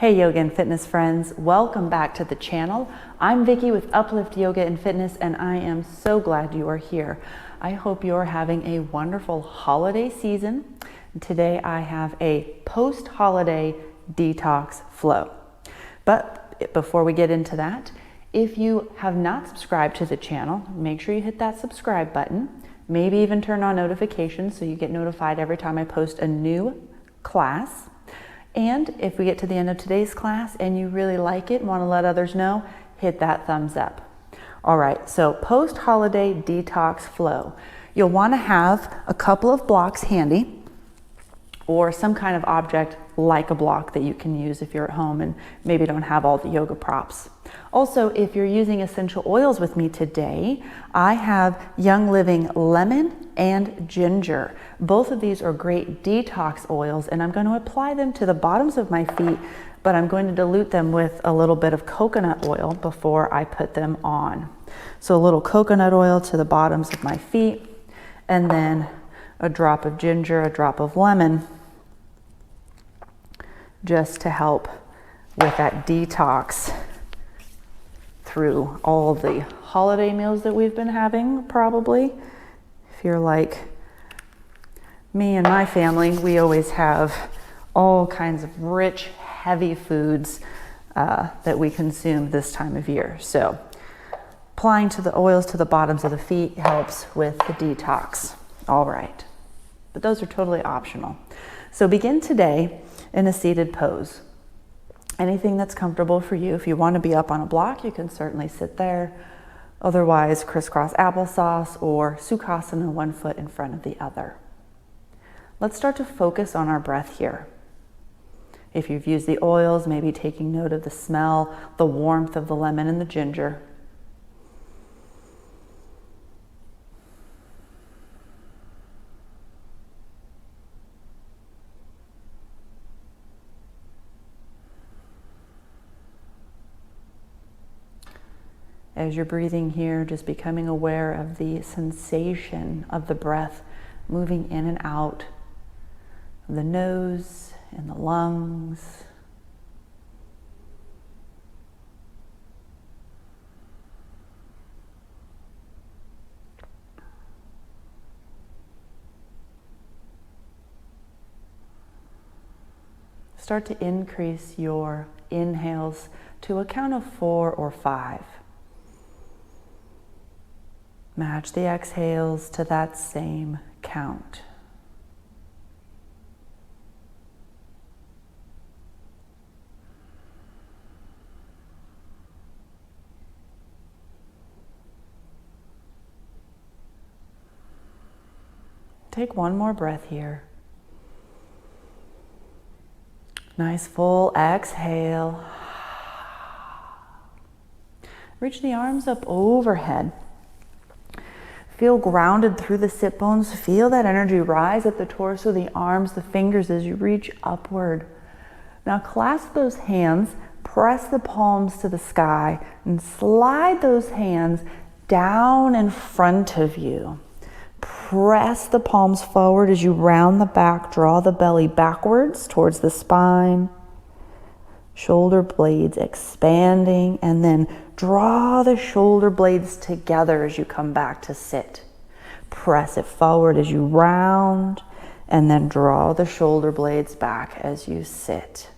Hey yoga and fitness friends, welcome back to the channel. I'm Vicky with Uplift Yoga and Fitness, and I am so glad you are here. I hope you're having a wonderful holiday season. Today I have a post-holiday detox flow. But before we get into that, if you have not subscribed to the channel, make sure you hit that subscribe button. Maybe even turn on notifications so you get notified every time I post a new class. And if we get to the end of today's class and you really like it and want to let others know, hit that thumbs up. All right, so post-holiday detox flow. You'll want to have a couple of blocks handy or some kind of object like a block that you can use if you're at home and maybe don't have all the yoga props. Also, if you're using essential oils with me today, I have Young Living Lemon and Ginger. Both of these are great detox oils, and I'm going to apply them to the bottoms of my feet, but I'm going to dilute them with a little bit of coconut oil before I put them on. So a little coconut oil to the bottoms of my feet, and then a drop of ginger, a drop of lemon, just to help with that detox through all the holiday meals that we've been having, probably. If you're like me and my family, we always have all kinds of rich, heavy foods that we consume this time of year. So applying to the oils to the bottoms of the feet helps with the detox. All right, but those are totally optional. So begin today in a seated pose. Anything that's comfortable for you. If you want to be up on a block, you can certainly sit there. Otherwise, crisscross applesauce or Sukhasana, one foot in front of the other. Let's start to focus on our breath here. If you've used the oils, maybe taking note of the smell, the warmth of the lemon and the ginger. As you're breathing here, just becoming aware of the sensation of the breath moving in and out of the nose and the lungs. Start to increase your inhales to a count of 4 or 5. Match the exhales to that same count. Take one more breath here. Nice full exhale. Reach the arms up overhead. Feel grounded through the sit bones. Feel that energy rise at the torso, the arms, the fingers as you reach upward. Now clasp those hands, press the palms to the sky, and slide those hands down in front of you. Press the palms forward as you round the back, draw the belly backwards towards the spine. Shoulder blades expanding, and then draw the shoulder blades together as you come back to sit. Press it forward as you round, and then draw the shoulder blades back as you sit.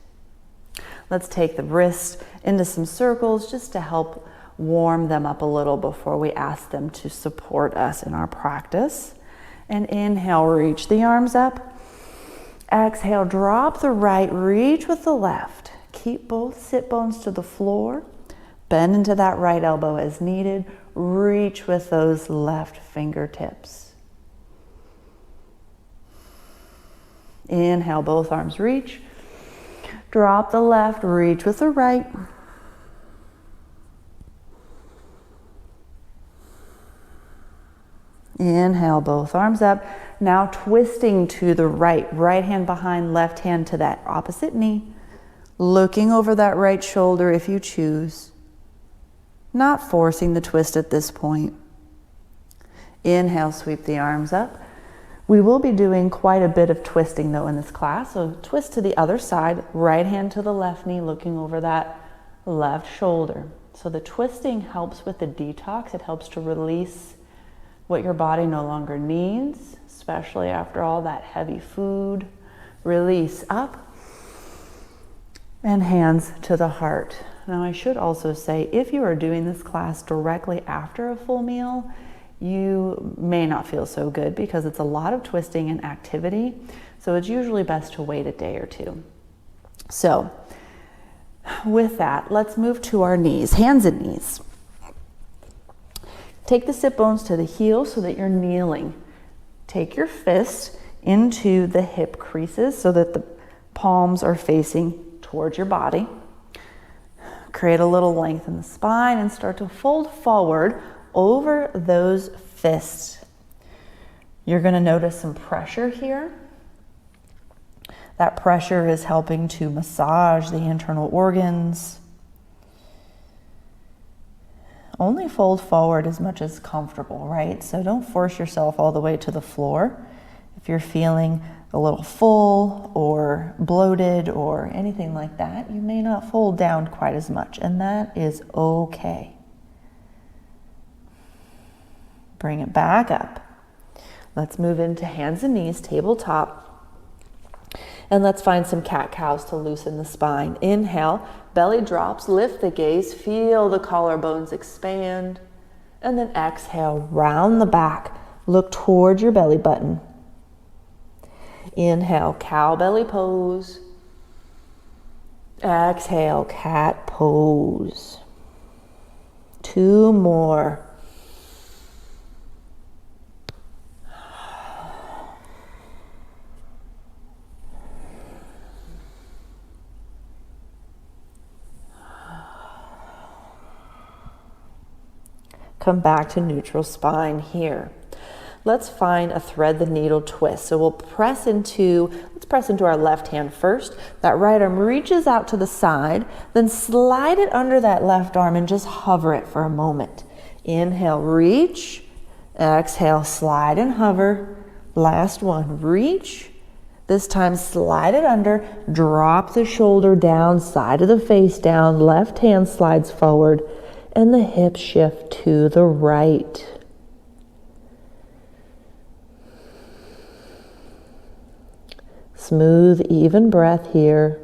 Let's take the wrists into some circles just to help warm them up a little before we ask them to support us in our practice. And inhale, reach the arms up. Exhale, drop the right, reach with the left. Keep both sit bones to the floor. Bend into that right elbow as needed. Reach with those left fingertips. Inhale, both arms reach. Drop the left, reach with the right. Inhale, both arms up. Now twisting to the right. Right hand behind, left hand to that opposite knee. Looking over that right shoulder if you choose. Not forcing the twist at this point. Inhale, sweep the arms up. We will be doing quite a bit of twisting though in this class. So twist to the other side, right hand to the left knee, looking over that left shoulder. So the twisting helps with the detox. It helps to release what your body no longer needs, especially after all that heavy food. Release up and hands to the heart. Now I should also say, if you are doing this class directly after a full meal, you may not feel so good because it's a lot of twisting and activity. So it's usually best to wait a day or two. So with that, let's move to our knees, hands and knees. Take the sit bones to the heels so that you're kneeling. Take your fist into the hip creases so that the palms are facing towards your body. Create a little length in the spine and start to fold forward over those fists. You're going to notice some pressure here. That pressure is helping to massage the internal organs. Only fold forward as much as comfortable, right? So don't force yourself all the way to the floor. If you're feeling a little full or bloated or anything like that, you may not fold down quite as much, and that is okay. Bring it back up. Let's move into hands and knees, tabletop. And let's find some cat-cows to loosen the spine. Inhale, belly drops, lift the gaze, feel the collarbones expand. And then exhale, round the back, look towards your belly button. Inhale, cow belly pose. Exhale, cat pose. 2 more. Come back to neutral spine here. Let's find a thread the needle twist. So we'll press into our left hand first. That right arm reaches out to the side, then slide it under that left arm and just hover it for a moment. Inhale, reach. Exhale, slide and hover. Last one, reach. This time slide it under, drop the shoulder down, side of the face down, left hand slides forward, and the hips shift to the right. Smooth, even breath here.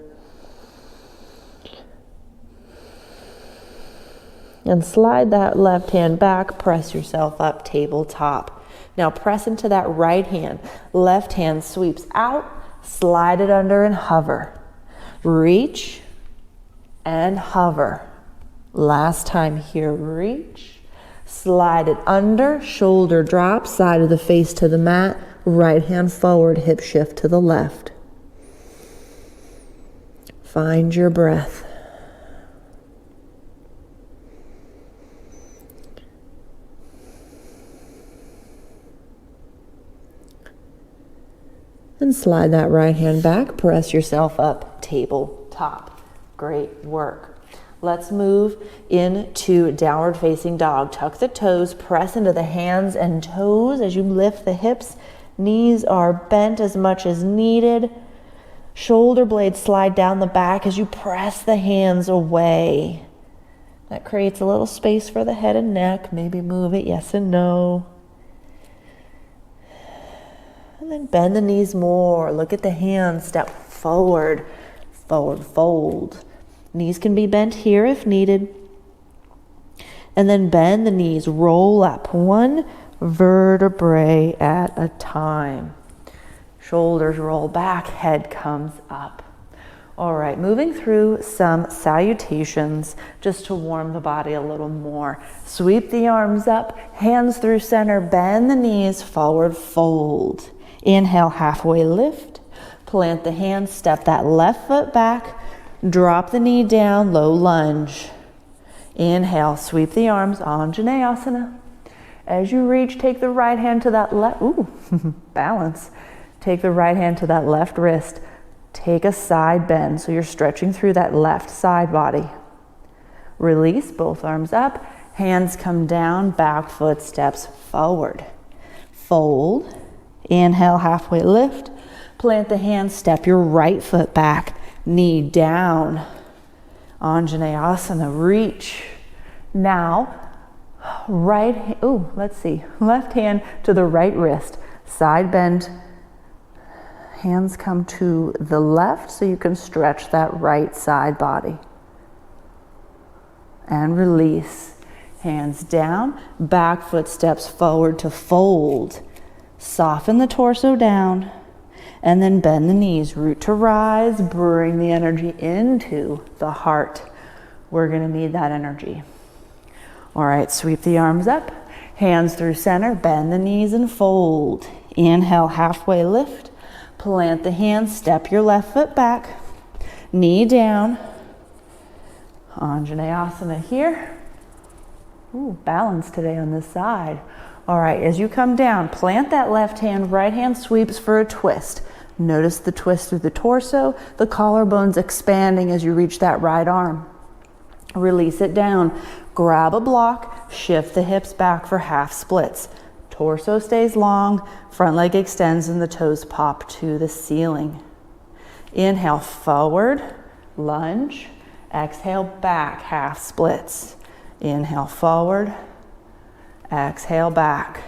And slide that left hand back, press yourself up, tabletop. Now press into that right hand. Left hand sweeps out, slide it under and hover. Reach and hover. Last time here, reach, slide it under, shoulder drop, side of the face to the mat, right hand forward, hip shift to the left. Find your breath. And slide that right hand back, press yourself up, tabletop. Great work. Let's move into downward facing dog. Tuck the toes, press into the hands and toes as you lift the hips. Knees are bent as much as needed. Shoulder blades slide down the back as you press the hands away. That creates a little space for the head and neck. Maybe move it, yes and no. And then bend the knees more. Look at the hands, step forward, forward fold. Knees can be bent here if needed. And then bend the knees, roll up, 1 vertebrae at a time. Shoulders roll back, head comes up. All right, moving through some salutations just to warm the body a little more. Sweep the arms up, hands through center, bend the knees, forward fold. Inhale, halfway lift. Plant the hands, step that left foot back. Drop the knee down, low lunge. Inhale, sweep the arms, Anjaneyasana. As you reach, take the right hand to that left, balance. Take the right hand to that left wrist. Take a side bend, so you're stretching through that left side body. Release, both arms up, hands come down, back foot steps forward. Fold, Inhale, halfway lift. Plant the hands, step your right foot back, knee down. Anjaneyasana, reach. Now, left hand to the right wrist, side bend. Hands come to the left so you can stretch that right side body. And release. Hands down, back foot steps forward to fold. Soften the torso down. And then bend the knees, root to rise, bring the energy into the heart. We're gonna need that energy. All right, sweep the arms up, hands through center, bend the knees and fold. Inhale, halfway lift, plant the hands, step your left foot back, knee down. Anjaneyasana here. Ooh, balance today on this side. All right, as you come down, plant that left hand, right hand sweeps for a twist. Notice the twist through the torso, the collarbones expanding as you reach that right arm. Release it down. Grab a block, shift the hips back for half splits. Torso stays long, front leg extends and the toes pop to the ceiling. Inhale, forward, lunge. Exhale, back, half splits. Inhale, forward. Exhale, back.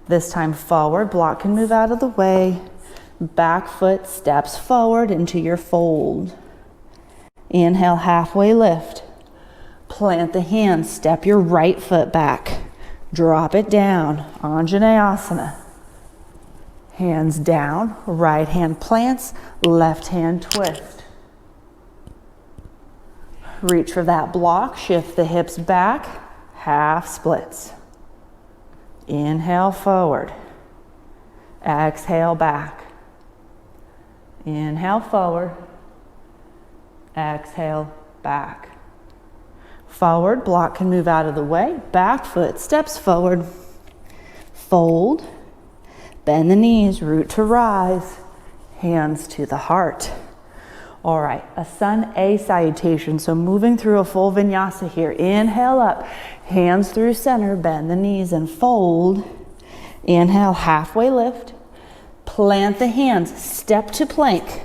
This time forward, block can move out of the way. Back foot steps forward into your fold. Inhale, halfway lift. Plant the hands, step your right foot back. Drop it down, Anjaneyasana. Hands down, right hand plants, left hand twist. Reach for that block, shift the hips back, half splits. Inhale, forward. Exhale, back. Inhale, forward. Exhale, back. Forward, block can move out of the way. Back foot steps forward. Fold. Bend the knees, root to rise. Hands to the heart. All right, a sun A salutation. So moving through a full vinyasa here. Inhale up, hands through center, bend the knees and fold. Inhale, halfway lift. Plant the hands, step to plank.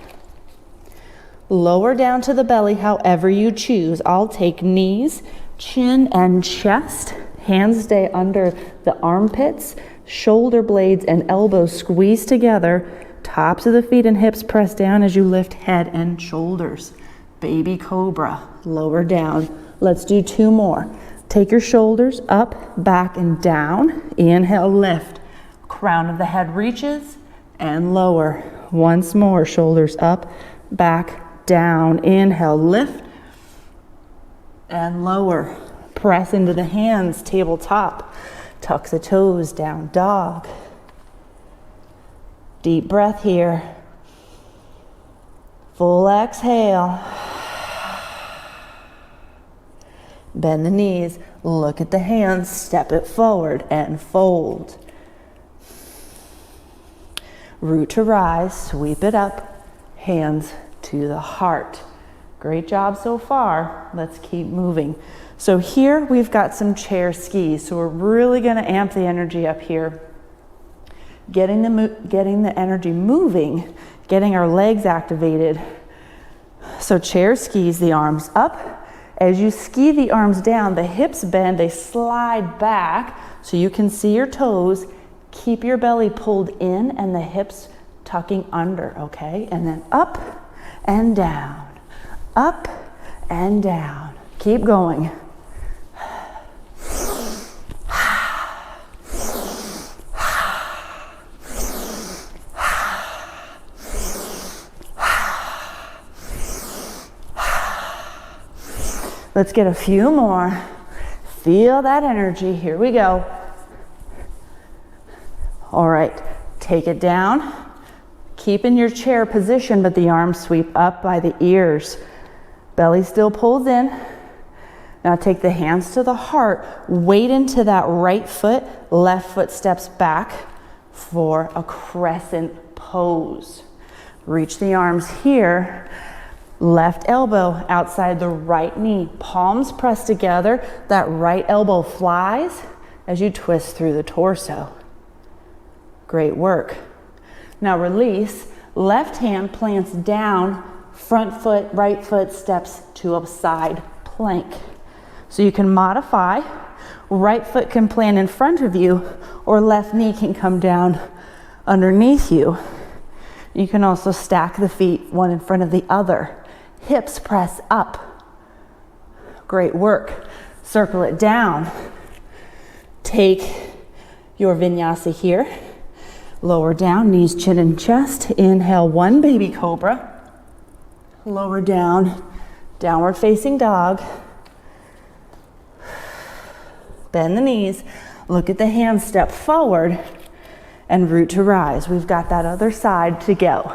Lower down to the belly however you choose. I'll take knees, chin and chest. Hands stay under the armpits, shoulder blades and elbows squeeze together. Tops of the feet and hips press down as you lift head and shoulders. Baby cobra, lower down. Let's do two more. Take your shoulders up, back and down. Inhale, lift. Crown of the head reaches and lower. Once more, shoulders up, back, down. Inhale, lift and lower. Press into the hands, tabletop. Tuck the toes, down dog. Deep breath here. Full exhale. Bend the knees, look at the hands, step it forward and fold. Root to rise, sweep it up, hands to the heart. Great job so far. Let's keep moving. So here we've got some chair skis. So we're really going to amp the energy up here. Getting the energy moving, getting our legs activated. So chair skis, the arms up. As you ski the arms down, the hips bend, they slide back so you can see your toes. Keep your belly pulled in and the hips tucking under, okay? And then up and down, up and down. Keep going. Let's get a few more. Feel that energy. Here we go. All right, take it down. Keep in your chair position, but the arms sweep up by the ears. Belly still pulls in. Now take the hands to the heart. Weight into that right foot. Left foot steps back for a crescent pose. Reach the arms here. Left elbow outside the right knee. Palms pressed together. That right elbow flies as you twist through the torso. Great work. Now release, left hand plants down, front foot, right foot steps to a side plank. So you can modify, right foot can plant in front of you, or left knee can come down underneath you. You can also stack the feet one in front of the other. Hips press up. Great work. Circle it down. Take your vinyasa here. Lower down, knees, chin, and chest. Inhale, one baby cobra. Lower down, downward facing dog. Bend the knees. Look at the hands, step forward, and root to rise. We've got that other side to go.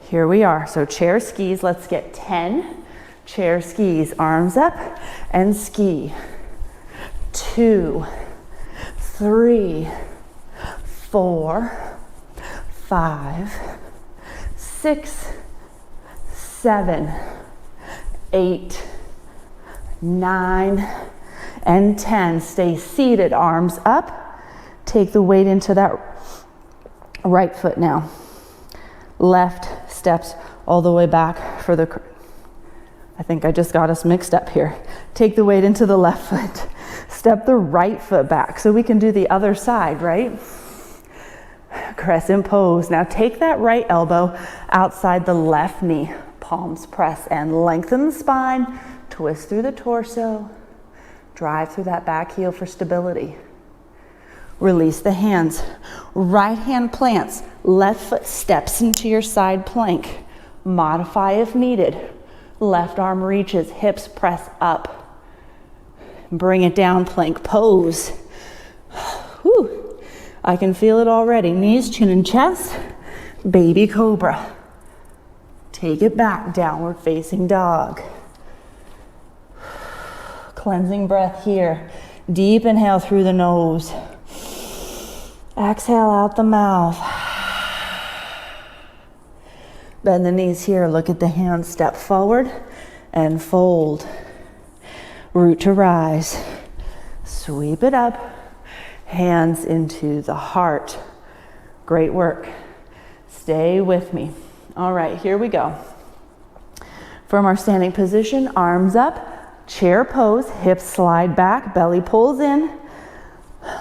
Here we are. So chair skis. Let's get 10 chair skis. Arms up and ski. 2, 3, 4, 5, 6, 7, 8, 9, and 10. Stay seated, arms up. Take the weight into that right foot now. Left steps all the way back for the, I think I just got us mixed up here. Take the weight into the left foot. Step the right foot back so we can do the other side, right? Crescent pose. Now take that right elbow outside the left knee. Palms press and lengthen the spine. Twist through the torso. Drive through that back heel for stability. Release the hands. Right hand plants. Left foot steps into your side plank. Modify if needed. Left arm reaches. Hips press up. Bring it down, plank pose. Whew. I can feel it already. Knees, chin, and chest. Baby cobra. Take it back, downward facing dog. Cleansing breath here. Deep inhale through the nose. Exhale out the mouth. Bend the knees here. Look at the hands. Step forward and fold. Root to rise. Sweep it up. Hands into the heart. Great work. Stay with me. All right, here we go. From our standing position, arms up, chair pose, hips slide back, belly pulls in.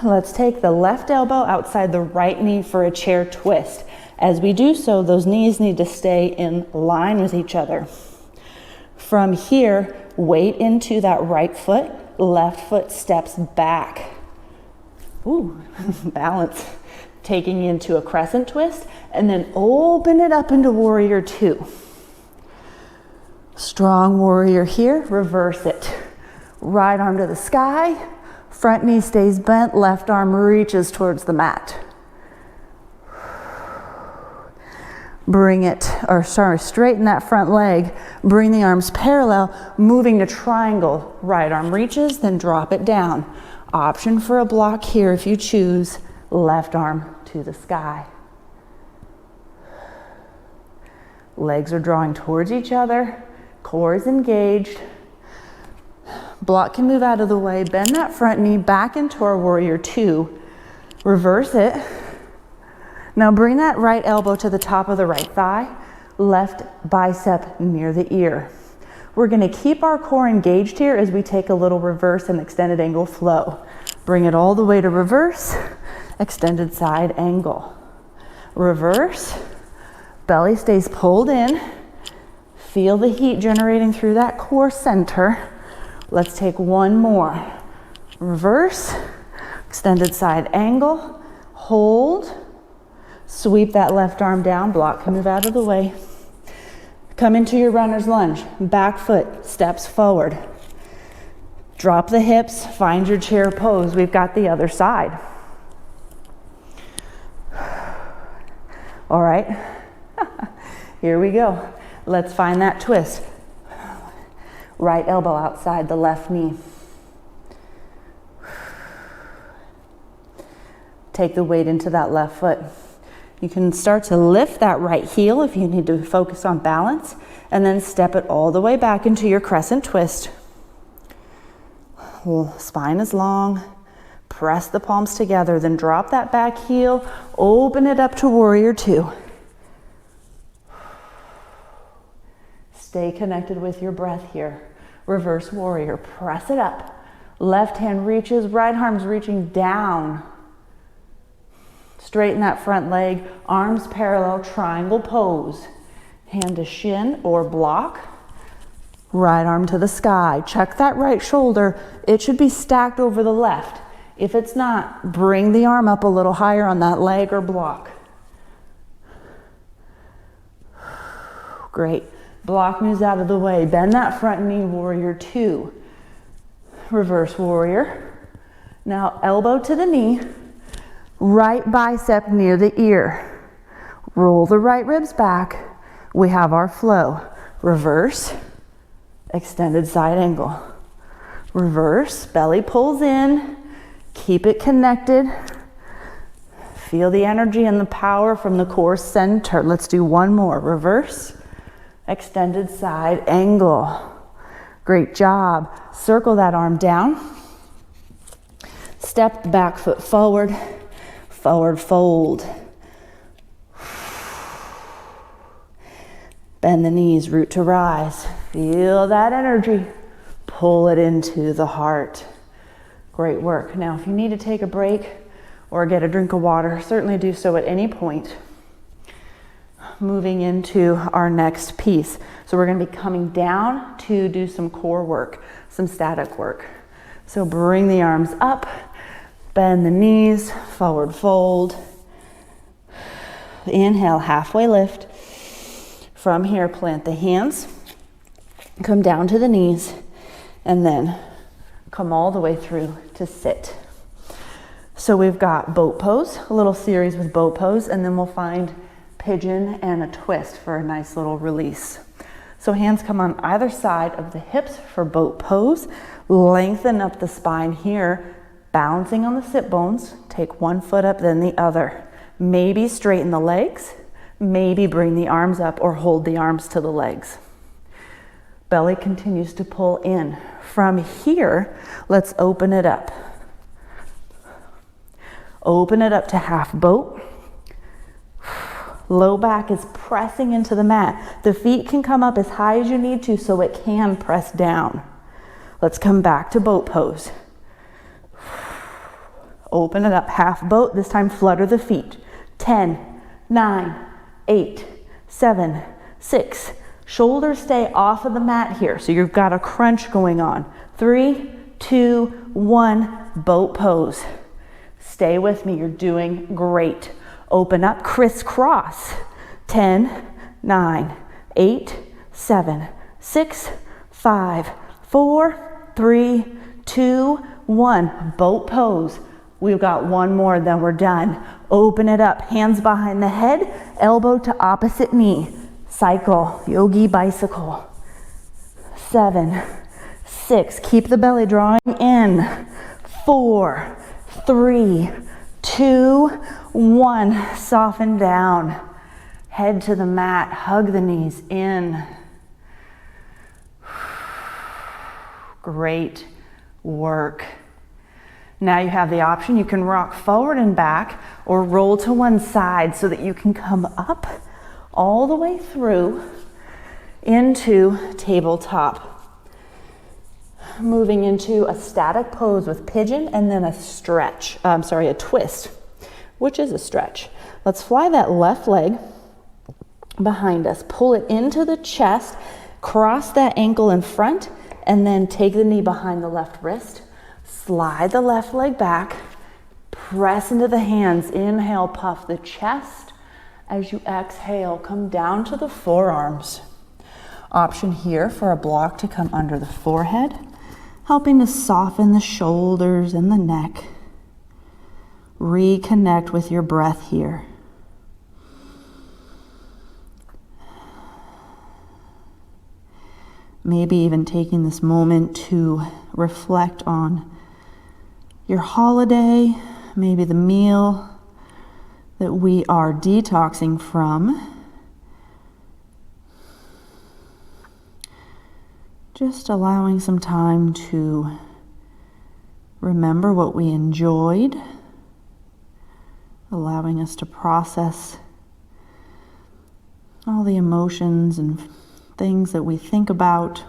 Let's take the left elbow outside the right knee for a chair twist. As we do so, those knees need to stay in line with each other. From here, weight into that right foot, left foot steps back. Ooh, balance. Taking you into a crescent twist, and then open it up into warrior two. Strong warrior here, reverse it. Right arm to the sky, front knee stays bent, left arm reaches towards the mat. Straighten that front leg, bring the arms parallel, moving to triangle. Right arm reaches, then drop it down. Option for a block here if you choose. Left arm to the sky. Legs are drawing towards each other. Core is engaged. Block can move out of the way. Bend that front knee back into our warrior two. Reverse it. Now bring that right elbow to the top of the right thigh. Left bicep near the ear. We're going to keep our core engaged here as we take a little reverse and extended angle flow. Bring it all the way to reverse. Extended side angle. Reverse. Belly stays pulled in. Feel the heat generating through that core center. Let's take one more. Reverse. Extended side angle. Hold. Sweep that left arm down. Block can move out of the way. Come into your runner's lunge. Back foot steps forward. Drop the hips. Find your chair pose. We've got the other side. All right, here we go. Let's find that twist. Right elbow outside the left knee. Take the weight into that left foot. You can start to lift that right heel if you need to focus on balance, and then step it all the way back into your crescent twist. Spine is long. Press the palms together, then drop that back heel, open it up to warrior two. Stay connected with your breath here. Reverse warrior, press it up. Left hand reaches, right arm's reaching down. Straighten that front leg, arms parallel, triangle pose. Hand to shin or block. Right arm to the sky. Check that right shoulder. It should be stacked over the left. If it's not, bring the arm up a little higher on that leg or block. Great. Block moves out of the way. Bend that front knee, warrior two. Reverse warrior. Now elbow to the knee. Right bicep near the ear. Roll the right ribs back. We have our flow. Reverse. Extended side angle. Reverse. Belly pulls in. Keep it connected. Feel the energy and the power from the core center. Let's do one more. Reverse. Extended side angle. Great job. Circle that arm down. Step the back foot forward. Forward fold. Bend the knees, root to rise. Feel that energy. Pull it into the heart. Great work. Now, if you need to take a break or get a drink of water, certainly do so at any point. Moving into our next piece. So we're going to be coming down to do some core work, some static work. So bring the arms up, bend the knees, forward fold. Inhale, halfway lift. From here, plant the hands, come down to the knees, and then come all the way through to sit. So we've got boat pose, a little series with boat pose, and then we'll find pigeon and a twist for a nice little release. So hands come on either side of the hips for boat pose. Lengthen up the spine here, balancing on the sit bones. Take one foot up, then the other. Maybe straighten the legs, maybe bring the arms up or hold the arms to the legs. Belly continues to pull in. From here, let's open it up. Open it up to half boat. Low back is pressing into the mat. The feet can come up as high as you need to so it can press down. Let's come back to boat pose. Open it up, half boat. This time flutter the feet. 10, 9, 8, 7, 6. Shoulders stay off of the mat here. So you've got a crunch going on. 3, 2, 1, boat pose. Stay with me, you're doing great. Open up, crisscross. 10, 9, 8, 7, 6, 5, 4, 3, 2, 1. Boat pose. We've got one more, then we're done. Open it up, hands behind the head, elbow to opposite knee. Cycle, yogi bicycle. 7, 6, keep the belly drawing in. 4, 3, 2, 1, soften down. Head to the mat, hug the knees in. Great work. Now you have the option, you can rock forward and back or roll to one side so that you can come up all the way through into tabletop. Moving into a static pose with pigeon and then a stretch, a twist, which is a stretch. Let's fly that left leg behind us, pull it into the chest, cross that ankle in front, and then take the knee behind the left wrist. Slide the left leg back, press into the hands, inhale, puff the chest. As you exhale, come down to the forearms. Option here for a block to come under the forehead, helping to soften the shoulders and the neck. Reconnect with your breath here. Maybe even taking this moment to reflect on your holiday, maybe the meal that we are detoxing from. Just allowing some time to remember what we enjoyed, allowing us to process all the emotions and things that we think about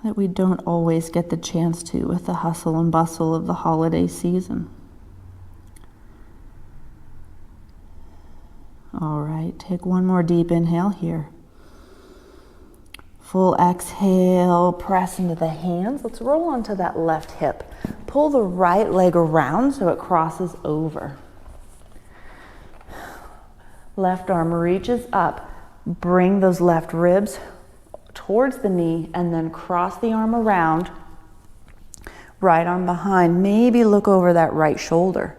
that we don't always get the chance to with the hustle and bustle of the holiday season. All right, take one more deep inhale here. Full exhale, press into the hands. Let's roll onto that left hip. Pull the right leg around so it crosses over. Left arm reaches up. Bring those left ribs towards the knee and then cross the arm around. Right arm behind. Maybe look over that right shoulder.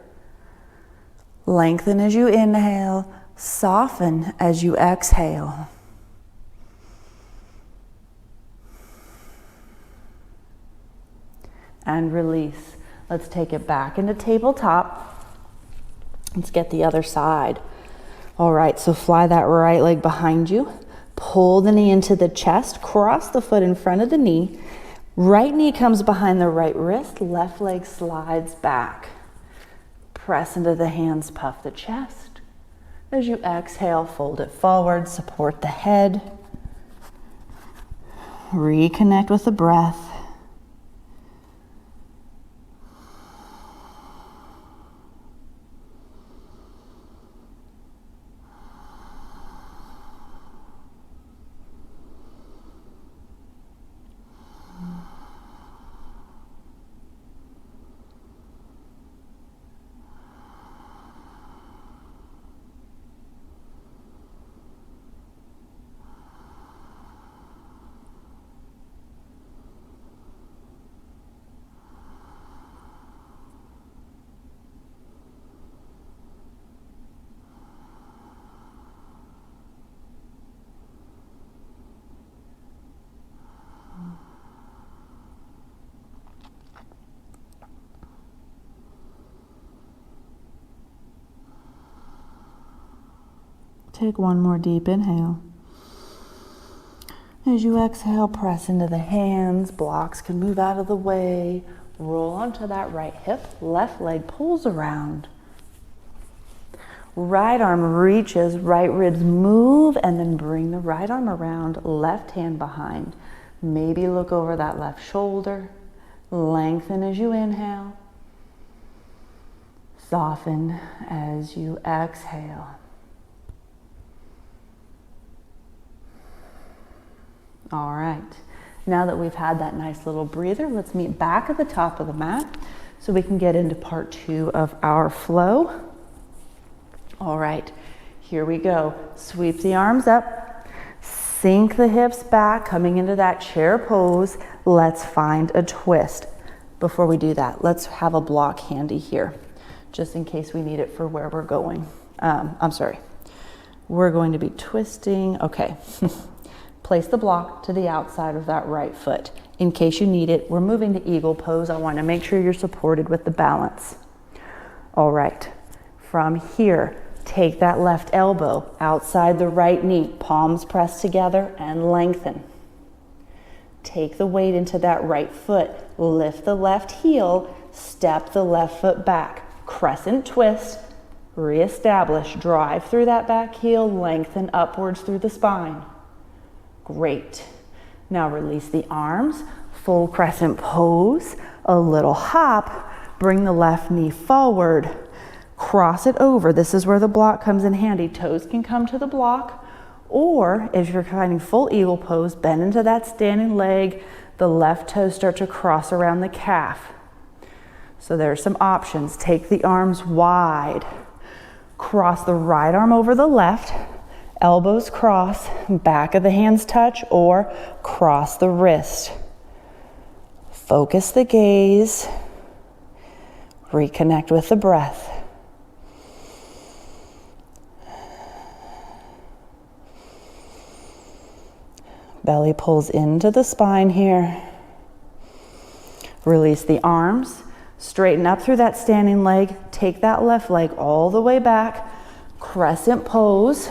Lengthen as you inhale. Soften as you exhale. And release. Let's take it back into tabletop. Let's get the other side. All right, so fly that right leg behind you. Pull the knee into the chest. Cross the foot in front of the knee. Right knee comes behind the right wrist. Left leg slides back. Press into the hands, puff the chest. As you exhale, fold it forward, support the head. Reconnect with the breath. Take one more deep inhale. As you exhale, press into the hands. Blocks can move out of the way. Roll onto that right hip. Left leg pulls around. Right arm reaches, right ribs move, and then bring the right arm around, left hand behind. Maybe look over that left shoulder. Lengthen as you inhale. Soften as you exhale. All right, now that we've had that nice little breather, let's meet back at the top of the mat so we can get into part 2 of our flow. All right, here we go. Sweep the arms up, sink the hips back, coming into that chair pose. Let's find a twist. Before we do that, let's have a block handy here, just in case we need it for where we're going. We're going to be twisting, okay. Place the block to the outside of that right foot. In case you need it, we're moving to eagle pose. I want to make sure you're supported with the balance. All right, from here, take that left elbow outside the right knee, palms pressed together and lengthen. Take the weight into that right foot, lift the left heel, step the left foot back, crescent twist, reestablish, drive through that back heel, lengthen upwards through the spine. Great. Now release the arms, full crescent pose, a little hop, bring the left knee forward, cross it over. This is where the block comes in handy. Toes can come to the block, or if you're finding full eagle pose, bend into that standing leg, the left toes start to cross around the calf. So there's some options. Take the arms wide, cross the right arm over the left, elbows cross, back of the hands touch, or cross the wrist. Focus the gaze. Reconnect with the breath. Belly pulls into the spine here. Release the arms. Straighten up through that standing leg. Take that left leg all the way back. Crescent pose.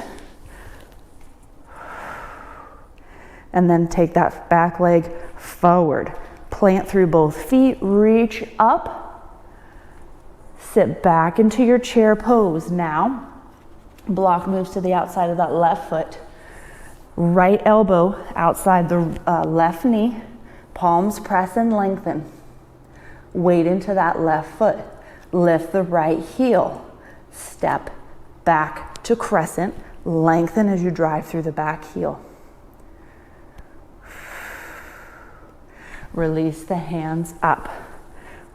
And then take that back leg forward. Plant through both feet, reach up, sit back into your chair pose. Now, block moves to the outside of that left foot. Right elbow outside the left knee, palms press and lengthen. Weight into that left foot. Lift the right heel. Step back to crescent. Lengthen as you drive through the back heel. Release the hands up.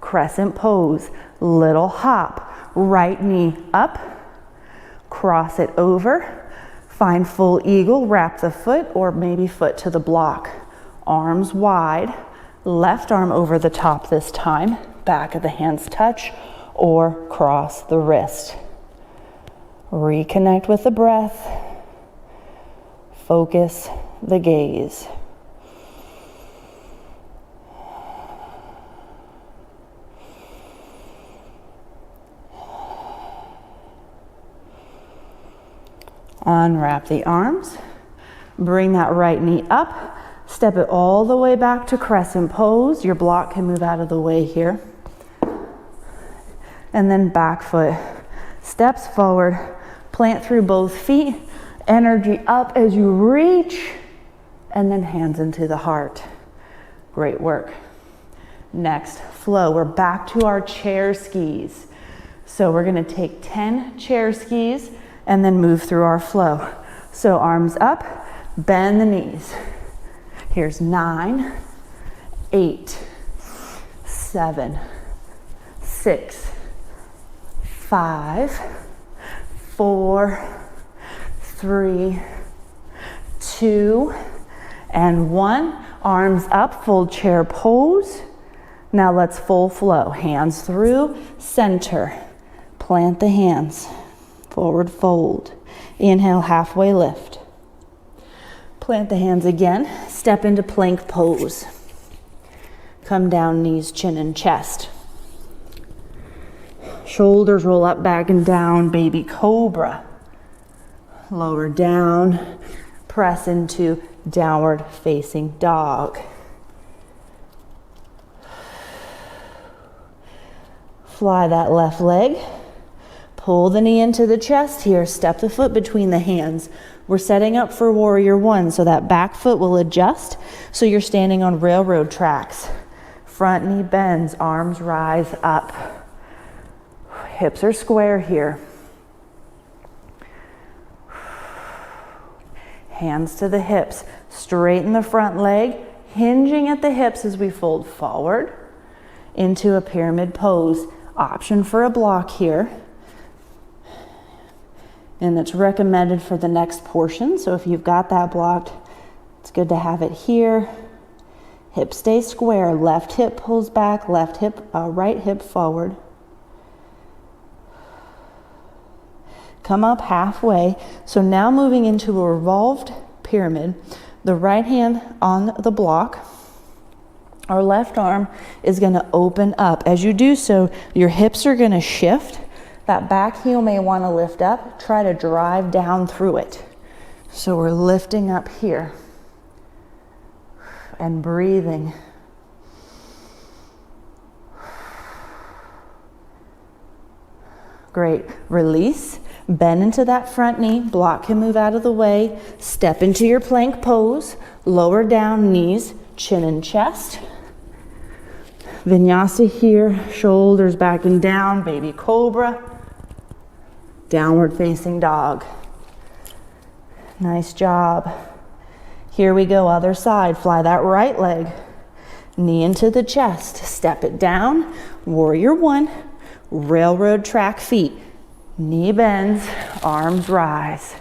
Crescent pose. Little hop. Right knee up. Cross it over. Find full eagle. Wrap the foot or maybe foot to the block. Arms wide. Left arm over the top this time. Back of the hands touch or cross the wrist. Reconnect with the breath. Focus the gaze. Unwrap the arms. Bring that right knee up. Step it all the way back to crescent pose. Your block can move out of the way here. And then back foot steps forward. Plant through both feet. Energy up as you reach. And then hands into the heart. Great work. Next, flow. We're back to our chair skis. So we're going to take 10 chair skis and then move through our flow. So arms up, bend the knees. Here's 9, 8, 7, 6, 5, 4, 3, 2, and 1. Arms up, full chair pose. Now let's full flow. Hands through, center. Plant the hands. Forward fold. Inhale, halfway lift. Plant the hands again. Step into plank pose. Come down, knees, chin, and chest. Shoulders roll up, back and down, baby cobra. Lower down, press into downward facing dog. Fly that left leg. Pull the knee into the chest here. Step the foot between the hands. We're setting up for warrior one, so that back foot will adjust so you're standing on railroad tracks. Front knee bends, arms rise up. Hips are square here. Hands to the hips. Straighten the front leg, hinging at the hips as we fold forward into a pyramid pose. Option for a block here. And it's recommended for the next portion. So if you've got that blocked, it's good to have it here. Hip stay square. Left hip pulls back, left hip, right hip forward. Come up halfway. So now moving into a revolved pyramid. The right hand on the block. Our left arm is going to open up. As you do so, your hips are going to shift. That back heel may want to lift up. Try to drive down through it. So we're lifting up here and breathing. Great. Release. Bend into that front knee. Block can move out of the way. Step into your plank pose. Lower down, knees, chin and chest. Vinyasa here. Shoulders back and down. Baby cobra. Downward facing dog. Nice job. Here we go, other side. Fly that right leg. Knee into the chest. Step it down. Warrior one. Railroad track feet. Knee bends. Arms rise.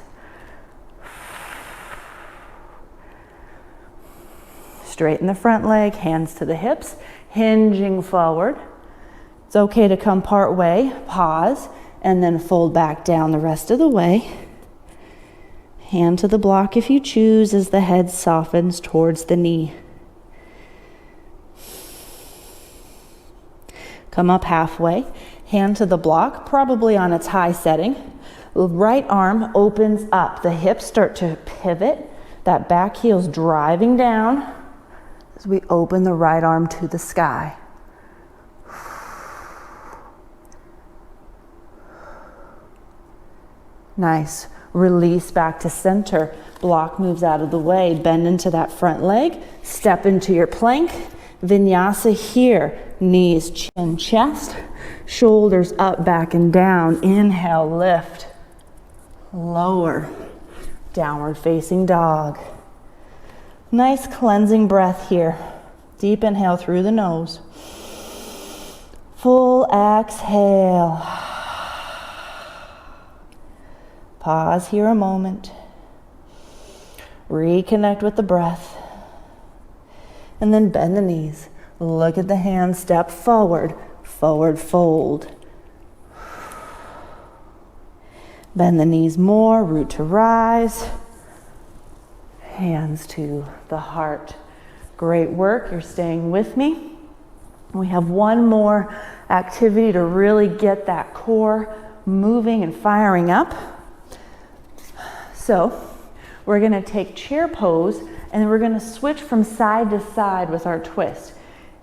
Straighten the front leg. Hands to the hips. Hinging forward. It's okay to come part way. Pause. And then fold back down the rest of the way. Hand to the block if you choose as the head softens towards the knee. Come up halfway. Hand to the block, probably on its high setting. Right arm opens up. The hips start to pivot. That back heel's driving down. as we open the right arm to the sky. Nice. Release back to center. Block moves out of the way. Bend into that front leg. Step into your plank. Vinyasa here. Knees, chin, chest. Shoulders up, back, and down. Inhale, lift. Lower. Downward facing dog. Nice cleansing breath here. Deep inhale through the nose. Full exhale. Pause here a moment. Reconnect with the breath. And then bend the knees. Look at the hands, step forward. Forward fold. Bend the knees more, root to rise. Hands to the heart. Great work, you're staying with me. We have one more activity to really get that core moving and firing up. So we're going to take chair pose and we're going to switch from side to side with our twist.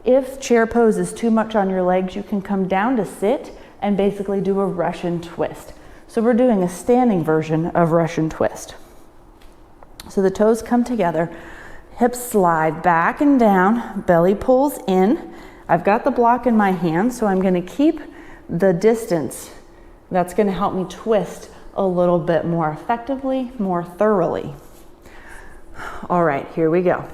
If chair pose is too much on your legs, you can come down to sit and basically do a Russian twist. So we're doing a standing version of Russian twist. So the toes come together, hips slide back and down, belly pulls in. I've got the block in my hand, so I'm going to keep the distance. That's going to help me twist a little bit more effectively, more thoroughly. All right, here we go.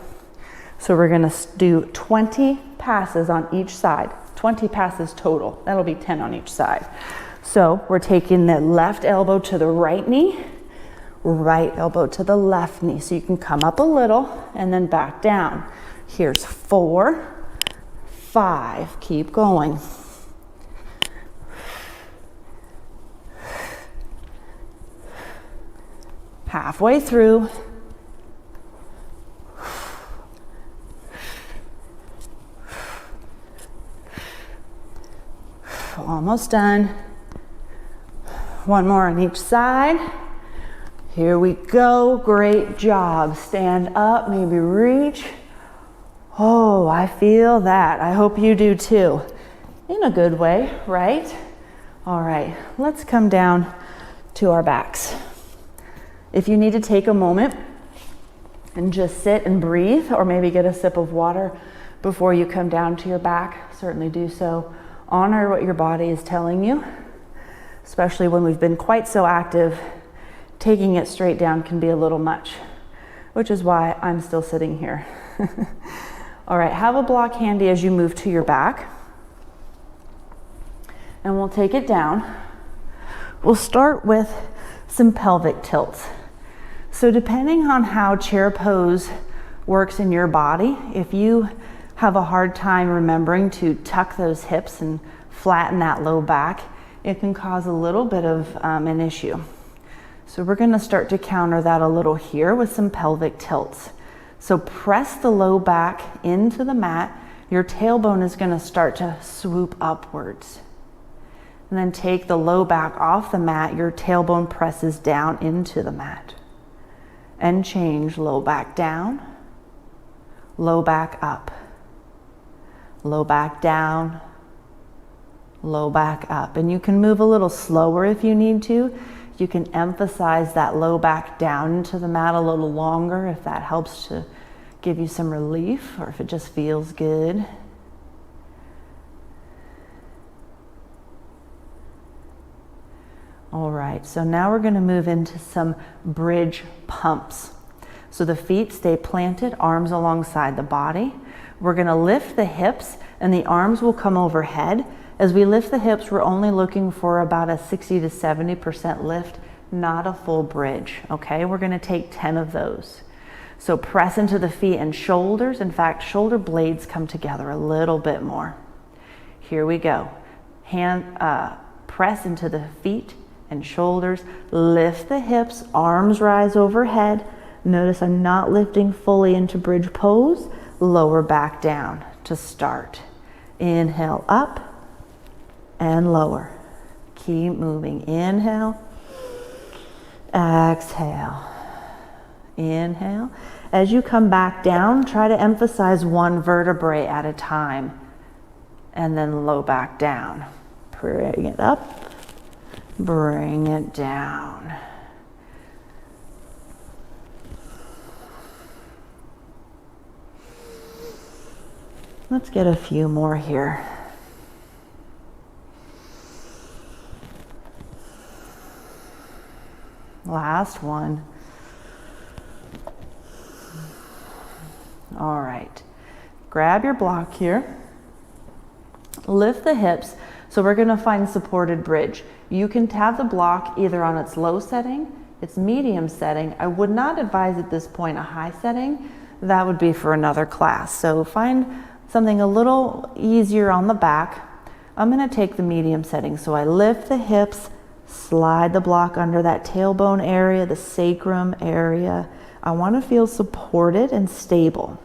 So we're going to do 20 passes on each side, 20 passes total. That'll be 10 on each side. So we're taking the left elbow to the right knee, right elbow to the left knee. So you can come up a little and then back down. Here's 4, 5, keep going. Halfway through. Almost done. One more on each side. Here we go. Great job. Stand up, maybe reach. Oh, I feel that. I hope you do too. In a good way, right? All right, let's come down to our backs. If you need to take a moment and just sit and breathe, or maybe get a sip of water before you come down to your back, certainly do so. Honor what your body is telling you, especially when we've been quite so active. Taking it straight down can be a little much, which is why I'm still sitting here. All right, have a block handy as you move to your back. And we'll take it down. We'll start with some pelvic tilts. So depending on how chair pose works in your body, if you have a hard time remembering to tuck those hips and flatten that low back, it can cause a little bit of an issue. So we're going to start to counter that a little here with some pelvic tilts. So press the low back into the mat. Your tailbone is going to start to swoop upwards. And then take the low back off the mat. Your tailbone presses down into the mat. And change low back down, low back up. Low back down, low back up. And you can move a little slower if you need to. You can emphasize that low back down into the mat a little longer if that helps to give you some relief, or if it just feels good. All right, so now we're going to move into some bridge pumps. So the feet stay planted, arms alongside the body. We're going to lift the hips and the arms will come overhead. As we lift the hips, we're only looking for about a 60 to 70% lift, not a full bridge, okay? We're going to take 10 of those. So press into the feet and shoulders. In fact, shoulder blades come together a little bit more. Here we go. Press into the feet and shoulders. Lift the hips, arms rise overhead. Notice I'm not lifting fully into bridge pose. Lower back down to start. Inhale up and lower. Keep moving. Inhale, exhale. Inhale. As you come back down, try to emphasize one vertebrae at a time, and then low back down. Bring it up, bring it down. Let's get a few more here. Last one. All right. Grab your block here. Lift the hips. So we're going to find supported bridge. You can have the block either on its low setting, its medium setting. I would not advise at this point a high setting. That would be for another class. So find something a little easier on the back. I'm going to take the medium setting. So I lift the hips, slide the block under that tailbone area, the sacrum area. I want to feel supported and stable.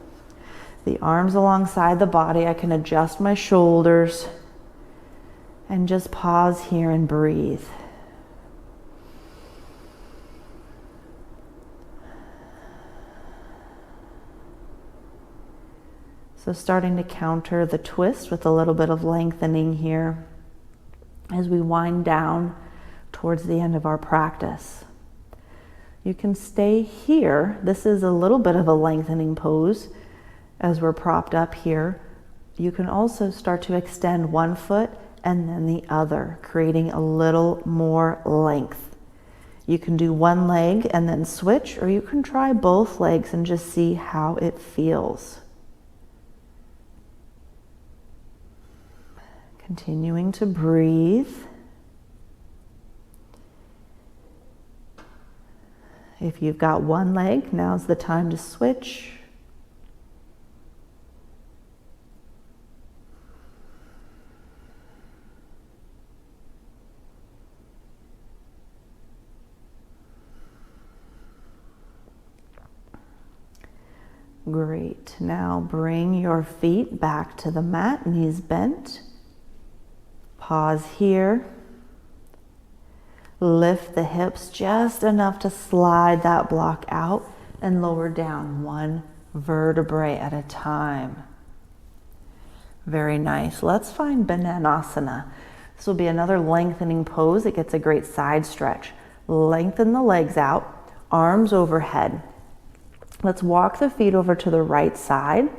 The arms alongside the body. I can adjust my shoulders and just pause here and breathe. So starting to counter the twist with a little bit of lengthening here as we wind down towards the end of our practice. You can stay here. This is a little bit of a lengthening pose as we're propped up here. You can also start to extend one foot and then the other, creating a little more length. You can do one leg and then switch, or you can try both legs and just see how it feels. Continuing to breathe. If you've got one leg, now's the time to switch. Great. Now bring your feet back to the mat, knees bent. Pause here. Lift the hips just enough to slide that block out and lower down one vertebrae at a time. Very nice. Let's find Bananasana. This will be another lengthening pose. It gets a great side stretch. Lengthen the legs out, arms overhead. Let's walk the feet over to the right side.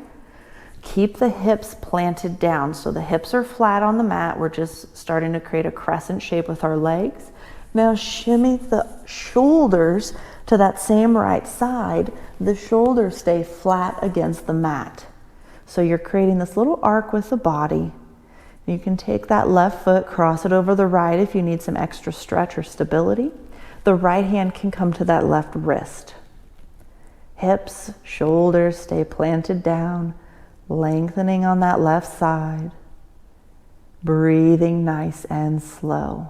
Keep the hips planted down. So the hips are flat on the mat. We're just starting to create a crescent shape with our legs. Now shimmy the shoulders to that same right side. The shoulders stay flat against the mat. So you're creating this little arc with the body. You can take that left foot, cross it over the right if you need some extra stretch or stability. The right hand can come to that left wrist. Hips, shoulders stay planted down, lengthening on that left side. Breathing nice and slow.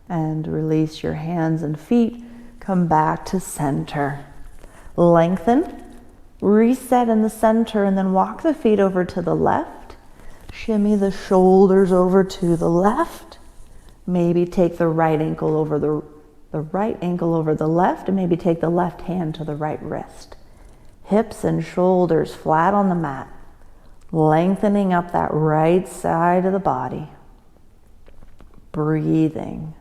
And release your hands and feet. Come back to center. Lengthen, reset in the center, and then walk the feet over to the left. Shimmy the shoulders over to the left. Maybe take the right ankle over the right ankle over the left, and maybe take the left hand to the right wrist. Hips and shoulders flat on the mat. Lengthening up that right side of the body. Breathing.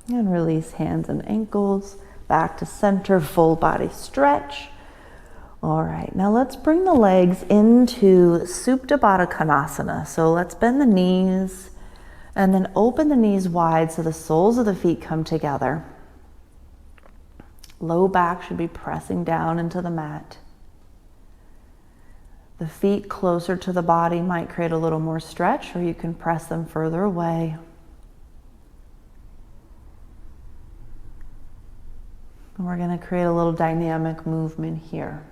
And release hands and ankles, back to center, full body stretch. All right, now let's bring the legs into Supta Baddha Konasana. So let's bend the knees, And then open the knees wide so the soles of the feet come together. Low back should be pressing down into the mat. The feet closer to the body might create a little more stretch, or you can press them further away. And we're going to create a little dynamic movement here.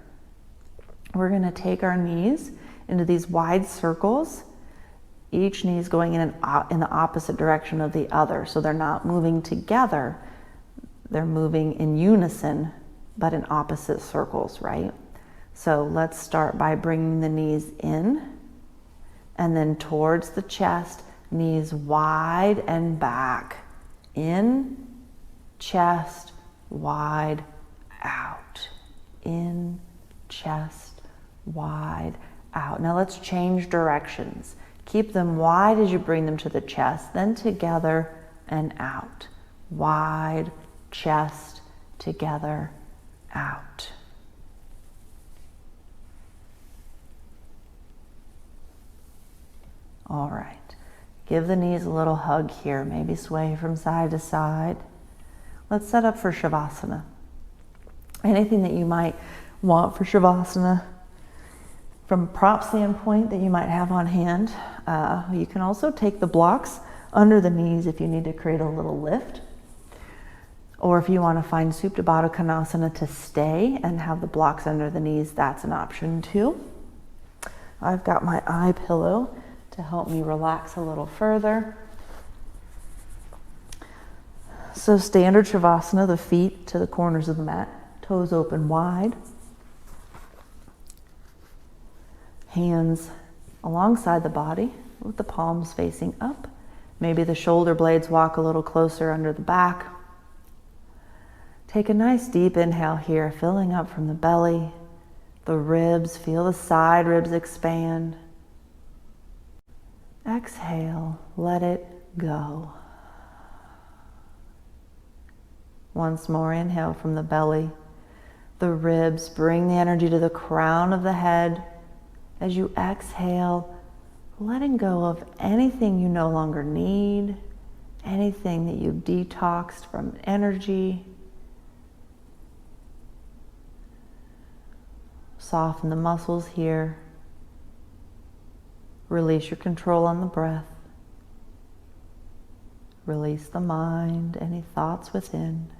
We're going to take our knees into these wide circles. Each knee is going in the opposite direction of the other. So they're not moving together. They're moving in unison, but in opposite circles, right? So let's start by bringing the knees in and then towards the chest, knees wide and back. In, chest, wide, out. In, chest, wide, out. Now let's change directions. Keep them wide as you bring them to the chest, then together and out. Wide, chest, together, out. All right. Give the knees a little hug here. Maybe sway from side to side. Let's set up for Savasana. Anything that you might want for Savasana from a prop standpoint that you might have on hand. You can also take the blocks under the knees if you need to create a little lift. Or if you want to find Supta Baddha Konasana to stay and have the blocks under the knees, that's an option too. I've got my eye pillow to help me relax a little further. So standard Shavasana, the feet to the corners of the mat, toes open wide. Hands alongside the body with the palms facing up. Maybe the shoulder blades walk a little closer under the back. Take a nice deep inhale here, filling up from the belly, the ribs. Feel the side ribs expand. Exhale, let it go. Once more, inhale from the belly, the ribs. Bring the energy to the crown of the head. As you exhale, letting go of anything you no longer need, anything that you've detoxed from energy. Soften the muscles here. Release your control on the breath. Release the mind, any thoughts within.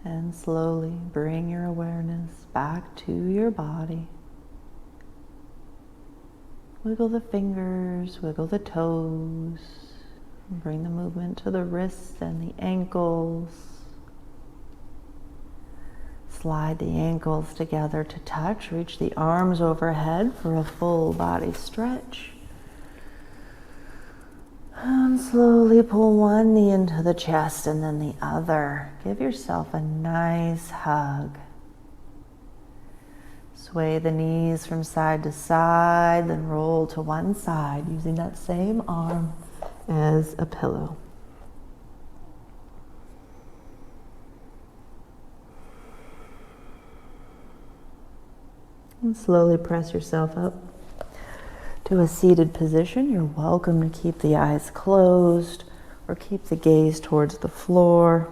And slowly bring your awareness back to your body. Wiggle the fingers, wiggle the toes. Bring the movement to the wrists and the ankles. slide the ankles together to touch. Reach the arms overhead for a full body stretch. And slowly pull one knee into the chest and then the other. Give yourself a nice hug. Sway the knees from side to side, then roll to one side using that same arm as a pillow. And slowly press yourself up to a seated position. You're welcome to keep the eyes closed or keep the gaze towards the floor.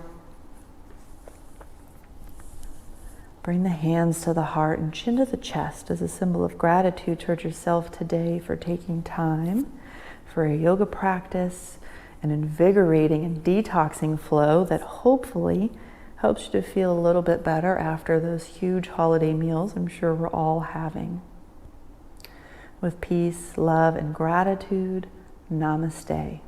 Bring the hands to the heart and chin to the chest as a symbol of gratitude towards yourself today for taking time for a yoga practice, an invigorating and detoxing flow that hopefully helps you to feel a little bit better after those huge holiday meals I'm sure we're all having. With peace, love, and gratitude, namaste.